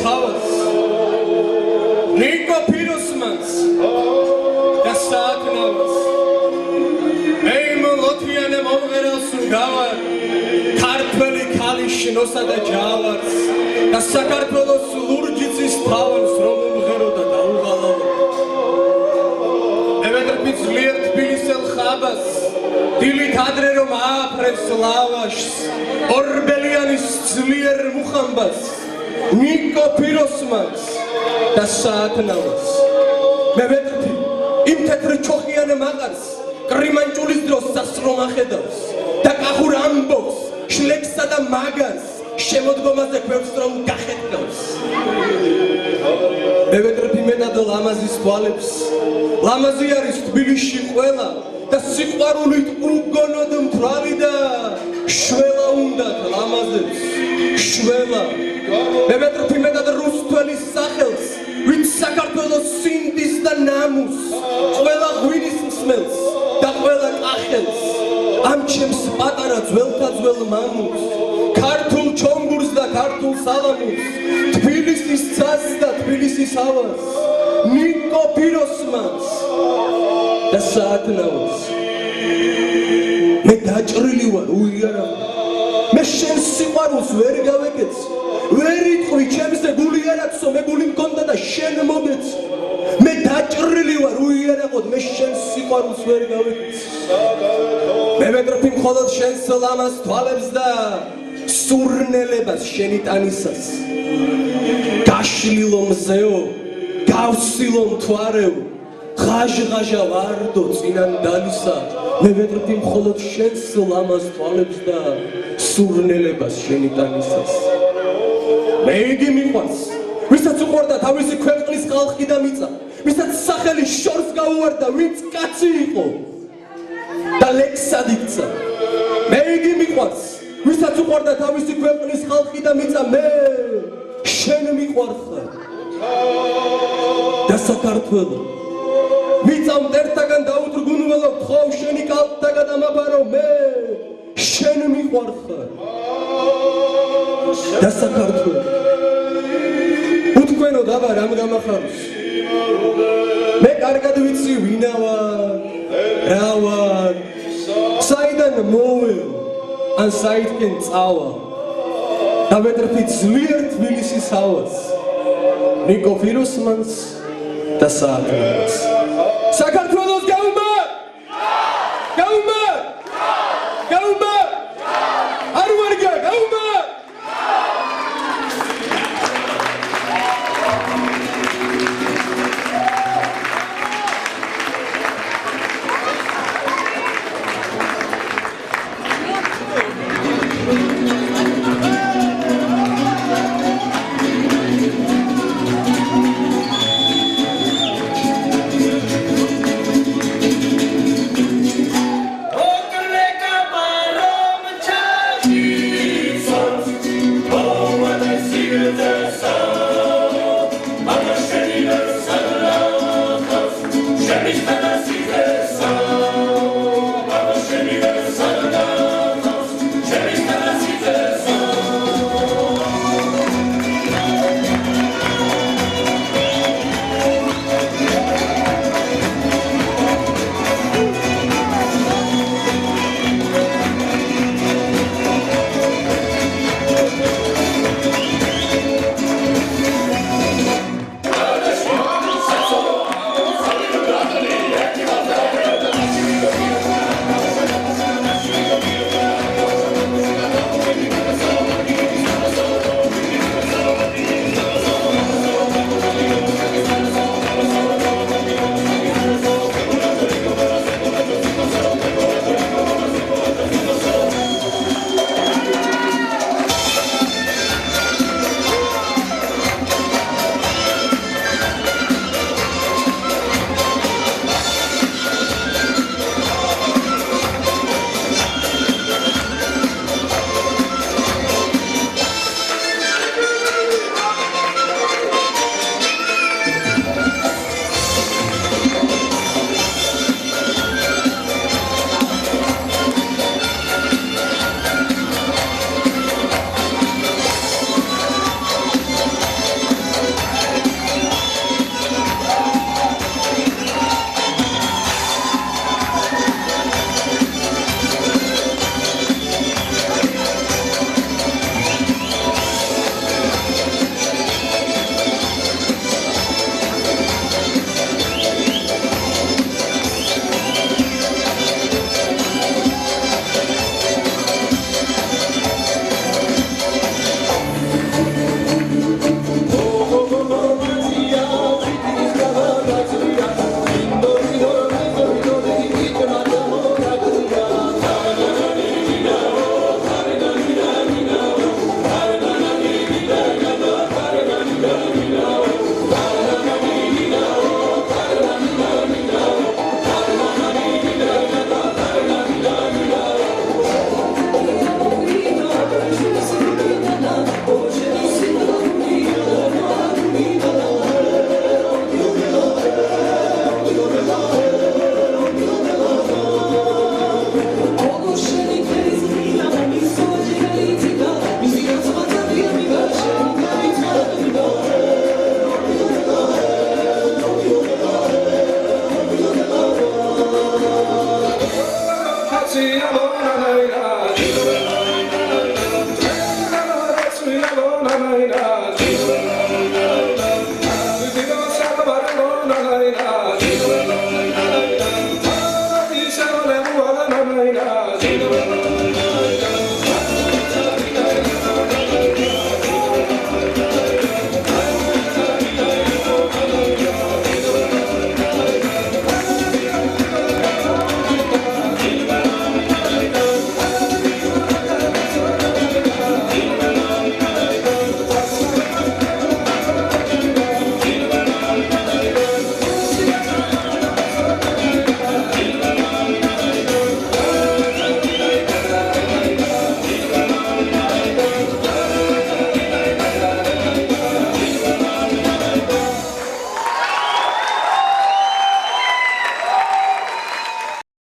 თავას ნიკო ფიროსმანს და საათნავას ეი მოლოთიანე მომღერალს გავარ ქართველი ქალიშნოსა და ჯავარს და საქართველოს ლურჯიცის თავას რომ მომღერო და დაუღალავ ევედრპი ძლიერ თბილისელ ხაბას დილით ადრე რომ ააფრეს ლავაშს ორბელიანის ძლიერ მუხამბას ნიკო ფიროსმანს და საათნავას მე ვეტრფი იმ თეთრ ჩოხიან მაყარს კრიმანჭულის დროს სასრომ ახედავს და კახურ ამბობს შლექსა და მაგარს შემოდგომაზე ქვევს რომ გახეთქავს მე ვეტრფი მეტად ლამაზის თვალებს ლამაზი არის თბილისში ყველა და სიყვარულით უგონოდ მთვრალი და შველა უნდათ ლამაზებს შველა მე ვეტრფი მეტად რუსთველის სახელს ვინც საქართველოს სინდის და ნამუს ყველა ღვინის მსმელს და ყველა კახელს ამ ჩემს პატარა ძველთა ძველ მამულს ქართულ ჩონგურს და ქართულ სალამურს თბილისის ცას და თბილისის ავას ნიკო ფიროსმანს და საათნავას მე დაჭრილი ვარ უიარა მე შენ სიყვარულს ვერ გავეკეც ვერ იტყვი ჩემზე გული არ აქვსო მე გული მქონდა და შენ მომეც მე დაჭრილი ვარ უიარაღოდ მე შენ სიყვარულს ვერ გავეკეც მე ვეტრფი მხოლოდ შენს ლამაზ თვალებს და სურნელებას შენი ტანისას გაშლილო მზეო გავსილო მთვარეო ღაჟღაჟა ვარდო წინანდალისა მე ვეტრფი მხოლოდ შენს ლამაზ თვალებს და სურნელებას შენი ტანისას მე იგი მიყვარს ვისაც უყვარდა თავისი ქვეყნის ხალხი და მიწა ვისაც სახელი შორს გაუვარდა ვინც კაცი იყო და ლექსად იქცა მე იგი მიყვარს ვისაც უყვარდა თავისი ქვეყნის ხალხი და მიწა მე შენ მიყვარხარ და საქართველო მიწა მტერთაგან დაუძრგუნველობ თხოვ შენი კალთაგან ამაბარო მე შენ მიყვარხარ და საქართველო უთქვენო დაბა რამ გამახაროს მე კარგად ვიცი ვინა ვარ რა ვარ საიდან მოვეო ან საითკენ წავა და ვეტრფი ძლიერ თბილისის ავას ნიკო ფიროსმანს და საათნავას საქართველოს გაუმარ გაუმარ გაუმარ არ ვარგა გაუმარ Zina